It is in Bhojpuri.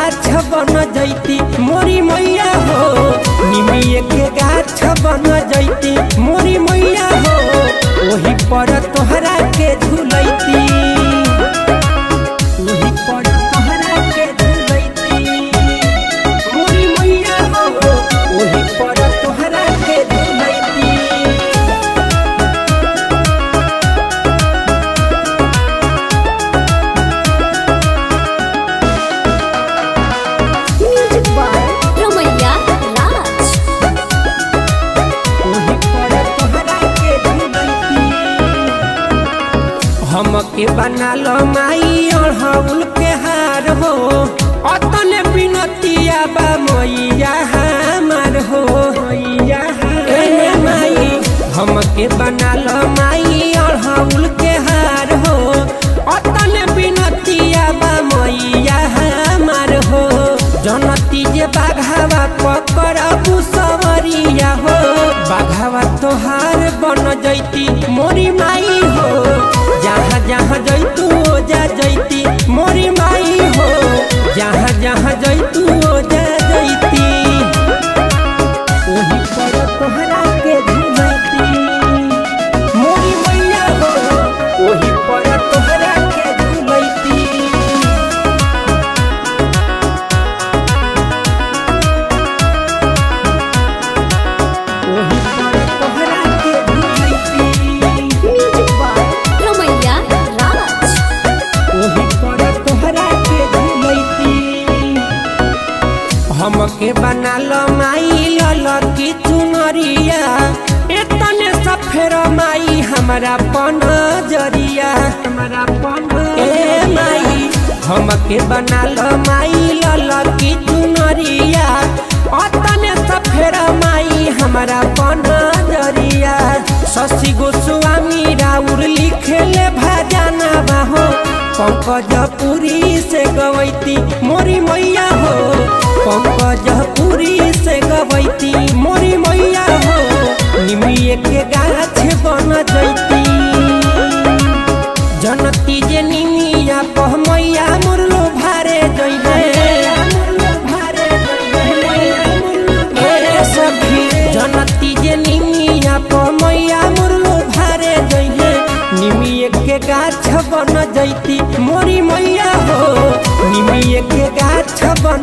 गाछ बन जैती मोरी मैया हो, निमिये के गाछ बन जैती मोरी मैया हो, वही पर तोहरा के झुलैती, वही पर तोहरा के झुलैती मोरी मैया हो, वही पर तोहरा के झुलैती। हमके बना लो माई अड़हुल के हार हो, अतने बिनतिया बा मैया हमार हो, माई हमके बना लो माई अड़हुल के हार हो, अतने बिनतिया बा मैया हमार हो, जनती जे बाघावा पकड़बू सवरिया हो, बाघावा तोहार बन जैती मोरी माई हो, जहाँ जहाँ जैतू जा जैती मोरी माई हो, जहाँ जहाँ जैतू जा जैती, वही पर तोहरा के झुलैती मोरी मैया हो, वही पर तोहरा के झुलैती। वही पर तोहरा के झुलैती, हमके बना लो माई ललकी चुनरिया, एतने सफेर माई हमारा पनजरिया, हमारा पन माई हमके बना लो माई ललकी चुनरिया, एतने सफेर माई हमारा पनजरिया, शशि गोस्वामी राउर लिखेले भजना बाहो, पंकज पुरी से गवैती मोरी मैया हो, पंकज पुरी से गवैती मोरी मैया हो, निमिये के गाछ बन जैती, जनती जे निमिया पह मैया मुरलो भारे जइहे, सखी जनती जे निमिया पह मैया मुरलो भारे जइहे, निमिये के गाछ बन जैती मोरी मैया हो, निमिये के गाछ बन